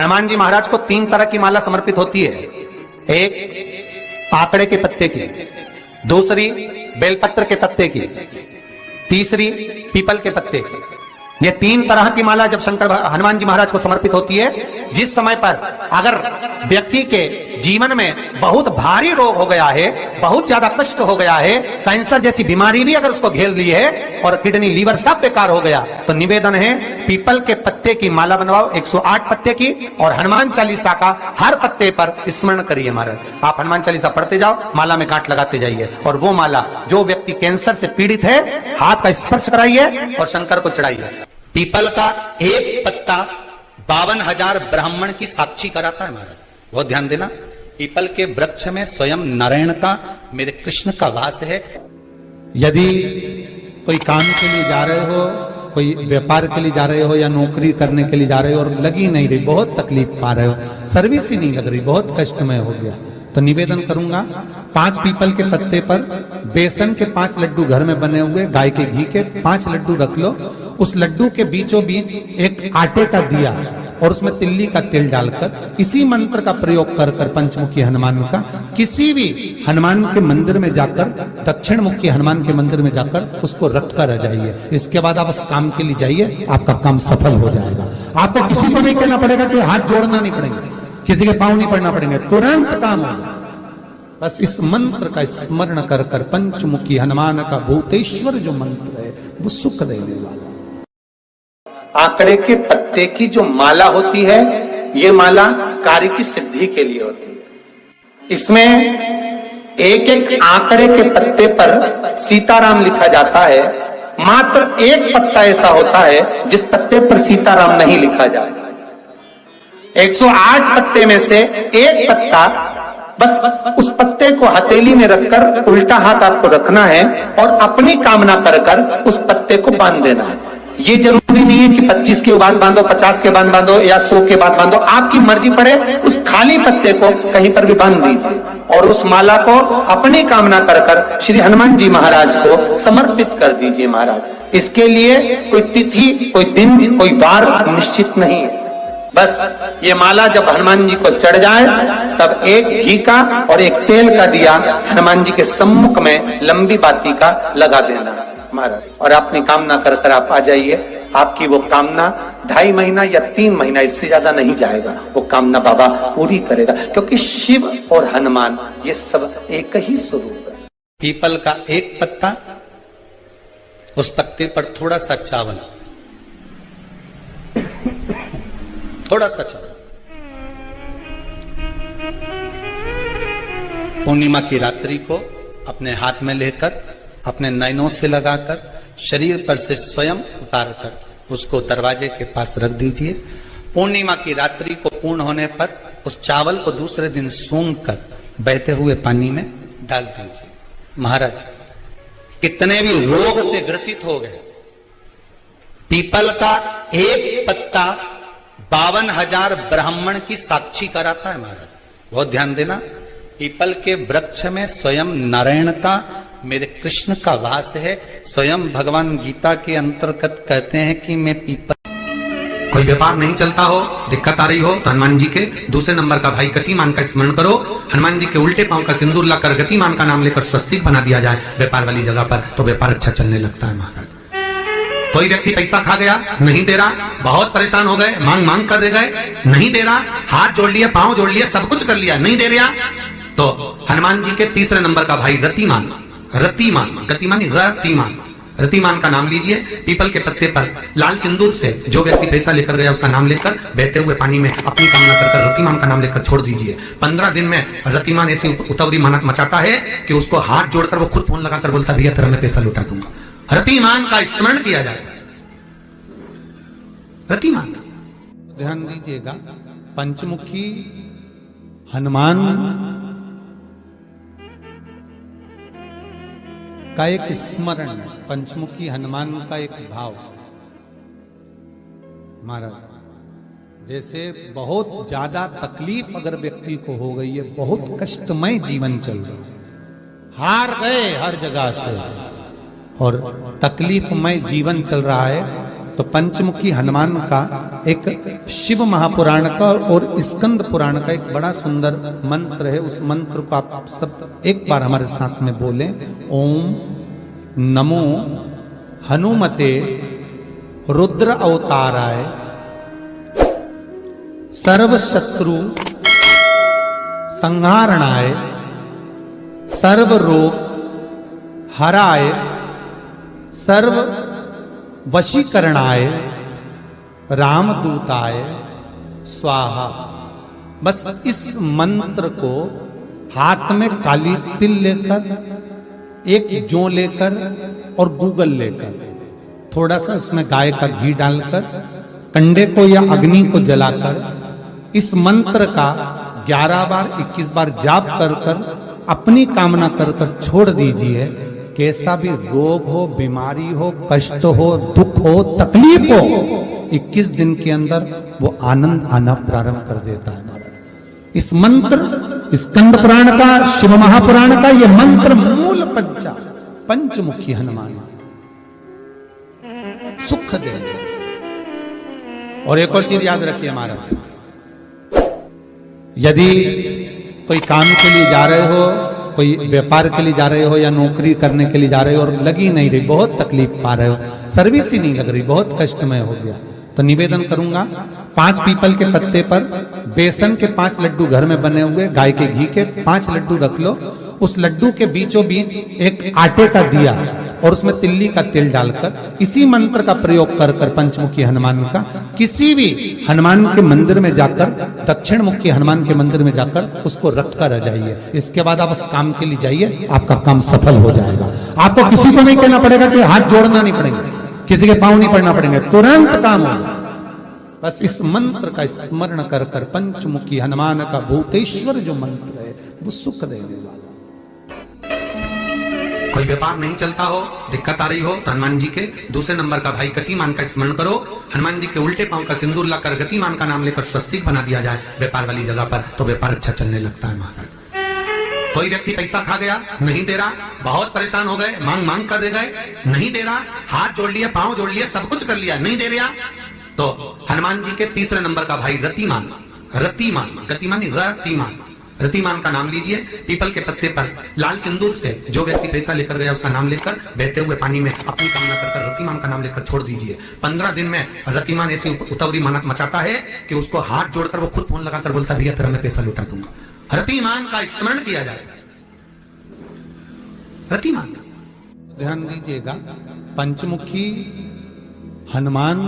हनुमान जी महाराज को 3 तरह की माला समर्पित होती है। एक आकड़े के पत्ते की, दूसरी बेलपत्र के पत्ते की, तीसरी पीपल के पत्ते की। ये 3 तरह की माला जब शंकर हनुमान जी महाराज को समर्पित होती है, जिस समय पर अगर व्यक्ति के जीवन में बहुत भारी रोग हो गया है, बहुत ज्यादा कष्ट हो गया है, कैंसर जैसी बीमारी भी अगर उसको घेर ली है और किडनी लीवर सब बेकार हो गया, तो निवेदन है पीपल के पत्ते की माला बनवाओ 108 पत्ते की, और हनुमान चालीसा का हर पत्ते पर स्मरण करिए महाराज। आप हनुमान चालीसा पढ़ते जाओ, माला में गांठ लगाते जाइए, और वो माला जो व्यक्ति कैंसर से पीड़ित है हाथ का स्पर्श कराइए और शंकर को चढ़ाइए। पीपल का एक पत्ता 52,000 ब्राह्मण की साक्षी कराता है महाराज, बहुत ध्यान देना। पीपल के वृक्ष में स्वयं नारायण का, मेरे कृष्ण का वास है। यदि कोई काम के लिए जा रहे हो, कोई व्यापार के लिए जा रहे हो, या नौकरी करने के लिए जा रहे हो और लगी नहीं रही, बहुत तकलीफ पा रहे हो, सर्विस ही नहीं लग रही, बहुत कष्टमय हो गया, तो निवेदन करूंगा 5 पीपल के पत्ते पर बेसन के 5 लड्डू घर में बने हुए, गाय के घी के 5 लड्डू रख लो। उस लड्डू के बीचों बीच एक आटे का दिया और उसमें तिल्ली का तेल डालकर इसी मंत्र का प्रयोग कर कर पंचमुखी हनुमान का किसी भी हनुमान के मंदिर में जाकर, दक्षिण मुखी हनुमान के मंदिर में जाकर उसको रख कर आ जाइए। इसके बाद आप उस काम के लिए जाइए, आपका काम सफल हो जाएगा। आपको किसी को नहीं कहना पड़ेगा, कोई हाथ जोड़ना नहीं पड़ेगा, किसी के पांव नहीं पड़ना पड़ेंगे, तुरंत काम होगा। बस इस मंत्र का स्मरण कर कर पंचमुखी हनुमान का भूतेश्वर जो मंत्र है वो सुख देने वाला। आंकड़े के पत्ते की जो माला होती है, ये माला कार्य की सिद्धि के लिए होती है। इसमें एक एक आंकड़े के पत्ते पर सीताराम लिखा जाता है। मात्र एक पत्ता ऐसा होता है जिस पत्ते पर सीताराम नहीं लिखा जाता। 108 पत्ते में से एक पत्ता, बस उस पत्ते को हथेली में रखकर उल्टा हाथ आपको रखना है और अपनी कामना कर कर उस पत्ते को बांध देना है। ये जरूरी नहीं है कि 25 के बाद बांधो, 50 के बाद बांधो या 100 के बाद बांधो, आपकी मर्जी पड़े। उस खाली पत्ते को कहीं पर भी बांध दीजिए और उस माला को अपनी कामना कर कर श्री हनुमान जी महाराज को समर्पित कर दीजिए महाराज। इसके लिए कोई तिथि, कोई दिन, कोई वार निश्चित नहीं है। बस ये माला जब हनुमान जी को चढ़ जाए तब एक घी का और एक तेल का दिया हनुमान जी के सम्मुख में लंबी बाती का लगा देना महाराज, और अपनी कामना कर कर आप आ जाइए। आपकी वो कामना 2.5 महीना या 3 महीना, इससे ज्यादा नहीं जाएगा, वो कामना बाबा पूरी करेगा, क्योंकि शिव और हनुमान ये सब एक ही स्वरूप है। पीपल का एक पत्ता, उस पत्ते पर थोड़ा सा चावल, थोड़ा सा चावल, पूर्णिमा की रात्रि को अपने हाथ में लेकर, अपने नयनों से लगाकर, शरीर पर से स्वयं उतारकर उसको दरवाजे के पास रख दीजिए। पूर्णिमा की रात्रि को पूर्ण होने पर उस चावल को दूसरे दिन सूंघ कर बहते हुए पानी में डाल दीजिए। महाराज कितने भी रोग से ग्रसित हो गए, पीपल का एक पत्ता 52,000 ब्राह्मण की साक्षी कराता है महाराज, बहुत ध्यान देना। पीपल के वृक्ष में स्वयं नारायण का, मेरे कृष्ण का वास है। स्वयं भगवान गीता के अंतर्गत कहते हैं कि मैं पीपल, कोई व्यापार नहीं चलता हो, दिक्कत आ रही हो, तो हनुमान जी के दूसरे नंबर का भाई गतिमान का स्मरण करो। हनुमान जी के उल्टे पांव का सिंदूर लाकर गतिमान का नाम लेकर स्वस्तिक बना दिया जाए व्यापार वाली जगह पर, तो व्यापार अच्छा चलने लगता है महाराज। कोई व्यक्ति पैसा खा गया, नहीं दे रहा, बहुत परेशान हो गए, मांग मांग कर दे गए, नहीं दे रहा, हाथ जोड़ लिया, पांव जोड़ लिया, सब कुछ कर लिया, नहीं दे रहा, तो हनुमान जी के तीसरे नंबर का भाई रतिमान, रतिमान, गतिमान, रतिमान, रतिमान का नाम लीजिए। पीपल के पत्ते पर लाल सिंदूर से जो व्यक्ति पैसा लेकर गया उसका नाम लेकर बहते हुए पानी में अपनी कामना कर रतिमान का नाम लेकर छोड़ दीजिए। 15 दिन में रतिमान ऐसी उतावली मचाता है कि उसको हाथ जोड़कर वो खुद फोन लगाकर बोलता, भैया तेरा मैं पैसा लुटा दूंगा। रतिमान का स्मरण किया जाता है, रतिमान। ध्यान दीजिएगा, पंचमुखी हनुमान का एक स्मरण, पंचमुखी हनुमान का एक भाव महाराज। जैसे बहुत ज्यादा तकलीफ अगर व्यक्ति को हो गई है, बहुत कष्टमय जीवन चल रहा है, हार गए हर जगह से और तकलीफमय जीवन चल रहा है, तो पंचमुखी हनुमान का एक शिव महापुराण का और स्कंद पुराण का एक बड़ा सुंदर मंत्र है। उस मंत्र को आप सब एक बार हमारे साथ में बोलें। ओम नमो हनुमते रुद्र अवताराय सर्व शत्रु संहारणाय सर्व रोग हराय सर्व वशीकरणाय रामदूताय स्वाहा। बस इस मंत्र को हाथ में काली तिल लेकर, एक जौ लेकर और गूगल लेकर, थोड़ा सा उसमें गाय का घी डालकर, कंडे को या अग्नि को जलाकर इस मंत्र का 11 बार 21 बार जाप कर कर अपनी कामना कर कर छोड़ दीजिए। कैसा भी रोग हो, बीमारी हो, कष्ट हो, दुख हो, तकलीफ हो, 21 दिन के अंदर वो आनंद आना प्रारंभ कर देता है। इस मंत्र, स्कंद पुराण का, शिव महापुराण का ये मंत्र मूल पंचमुखी हनुमान सुख देंगे। और एक और चीज याद रखिए महाराज, यदि कोई काम के लिए जा रहे हो, कोई व्यापार के लिए जा रहे हो या नौकरी करने के लिए जा रहे हो और लगी नहीं रही, बहुत तकलीफ पा रहे हो, सर्विस ही नहीं लग रही, बहुत कष्टमय हो गया, तो निवेदन करूंगा 5 पीपल के पत्ते पर बेसन के 5 लड्डू घर में बने हुए, गाय के घी के 5 लड्डू रख लो। उस लड्डू के बीचों बीच एक आटे का दिया और उसमें तिल्ली का तेल डालकर इसी मंत्र का प्रयोग कर कर पंचमुखी हनुमान का किसी भी हनुमान के मंदिर में जाकर, दक्षिण मुखी हनुमान के मंदिर में जाकर उसको रख कर आ जाइए। इसके बाद आप उस काम के लिए जाइए, आपका काम सफल हो जाएगा। आपको किसी को नहीं कहना पड़ेगा कि हाथ जोड़ना नहीं पड़ेगा, किसी के पांव नहीं पड़ना पड़ेंगे, तुरंत काम होगा। बस इस मंत्र का स्मरण कर कर पंचमुखी हनुमान का भूतेश्वर जो मंत्र है वो सुख देने वाला। कोई व्यापार नहीं चलता हो, दिक्कत आ रही हो, तो हनुमान जी के दूसरे नंबर का भाई गतिमान का स्मरण करो। हनुमान जी के उल्टे पांव का सिंदूर लाकर गतिमान का नाम लेकर स्वस्तिक बना दिया जाए व्यापार वाली जगह पर, तो व्यापार अच्छा चलने लगता है महाराज। कोई व्यक्ति पैसा खा गया, नहीं दे रहा, बहुत परेशान हो गए, मांग मांग कर दे गए, नहीं दे रहा, हाथ जोड़ लिया, पांव जोड़ लिया, सब कुछ कर लिया, नहीं दे रहा, तो हनुमान जी के तीसरे नंबर का भाई रतिमान, गतिमान रतिमान, रतिमान का नाम लीजिए। पीपल के पत्ते पर लाल सिंदूर से जो व्यक्ति पैसा लेकर गया उसका नाम लेकर बहते हुए पानी में अपनी कामना कर रतिमान का नाम लेकर छोड़ दीजिए। 15 दिन में रतिमान ऐसी उतावली मचाता है कि उसको हाथ जोड़कर वो खुद फोन लगाकर बोलता है भैया तेरा मैं पैसा लुटा दूंगा। रतिमान का स्मरण किया जाता है। रतिमान, ध्यान दीजिएगा, पंचमुखी हनुमान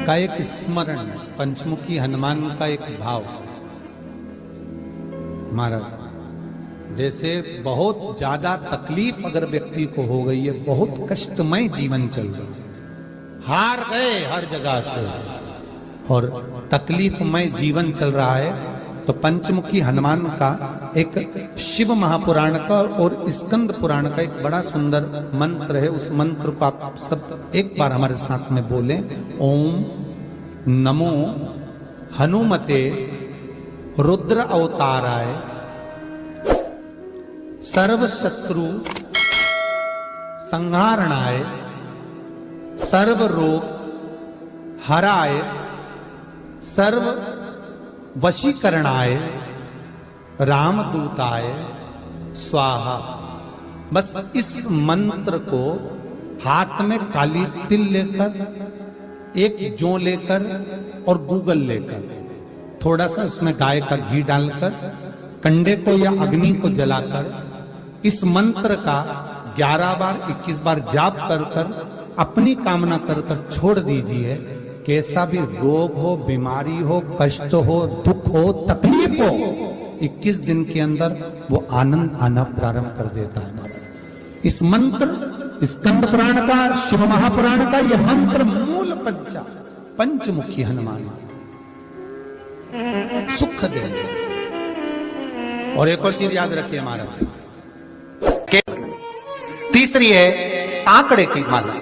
का एक स्मरण, पंचमुखी हनुमान का एक भाव। महाराज जैसे बहुत ज्यादा तकलीफ अगर व्यक्ति को हो गई है, बहुत कष्टमय जीवन चल रहा है, हार गए हर जगह से और तकलीफमय जीवन चल रहा है, तो पंचमुखी हनुमान का एक शिव महापुराण का और स्कंद पुराण का एक बड़ा सुंदर मंत्र है। उस मंत्र को आप सब एक बार हमारे साथ में बोलें। ओम नमो हनुमते रुद्र अवताराय सर्व शत्रु संहारणाय सर्व रोग हराय सर्व वशीकरणाय रामदूताय स्वाहा। बस इस मंत्र को हाथ में काली तिल लेकर, एक जौ लेकर और गूगल लेकर, थोड़ा सा उसमें गाय का घी डालकर, कंडे को या अग्नि को जलाकर इस मंत्र का 11 बार 21 बार जाप कर कर अपनी कामना कर कर छोड़ दीजिए। कैसा भी रोग हो, बीमारी हो, कष्ट हो, दुख हो, तकलीफ हो, 21 दिन के अंदर वो आनंद आना प्रारंभ कर देता है। इस मंत्र, स्कंद पुराण का, शिव महापुराण का ये मंत्र मूल पंचमुखी हनुमान सुख देंगे। और एक और चीज याद रखिए महाराज, तीसरी है आंकड़े की माला।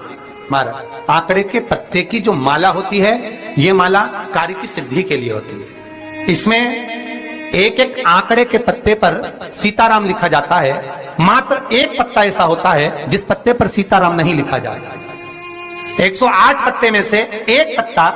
महाराज आंकड़े के पत्ते की जो माला होती है, ये माला कार्य की सिद्धि के लिए होती है। इसमें एक एक आंकड़े के पत्ते पर सीताराम लिखा जाता है। मात्र एक पत्ता ऐसा होता है जिस पत्ते पर सीताराम नहीं लिखा जाता। 108 पत्ते में से एक पत्ता,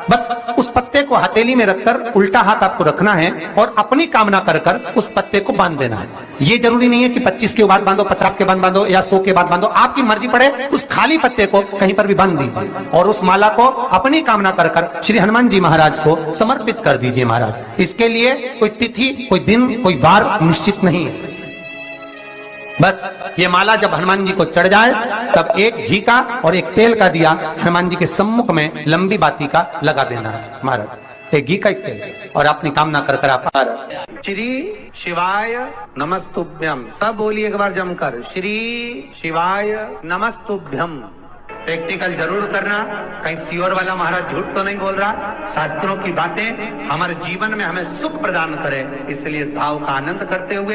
बस उस पत्ते को हथेली में रखकर उल्टा हाथ आपको रखना है और अपनी कामना कर कर उस पत्ते को बांध देना है। ये जरूरी नहीं है कि 25 के बाद बांधो, 50 के बाद बांधो या 100 के बाद बांधो, आपकी मर्जी पड़े उस खाली पत्ते को कहीं पर भी बांध दीजिए और उस माला को अपनी कामना कर कर श्री हनुमान जी महाराज को समर्पित कर दीजिए महाराज। इसके लिए कोई तिथि, कोई दिन, कोई वार निश्चित नहीं है। बस ये माला जब हनुमान जी को चढ़ जाए तब एक घी का और एक तेल का दिया हनुमान जी के सम्मुख में लंबी बाती का लगा देना है महाराज, एक घी का एक तेल, और अपनी कामना कर कर आप श्री शिवाय नमस्तुभ्यम, सब बोलिए एक बार जमकर, श्री शिवाय नमस्तुभ्यम। प्रैक्टिकल जरूर करना, कहीं सियोर वाला महाराज झूठ तो नहीं बोल रहा। शास्त्रों की बातें हमारे जीवन में हमें सुख प्रदान करे, इसलिए इस भाव का आनंद करते हुए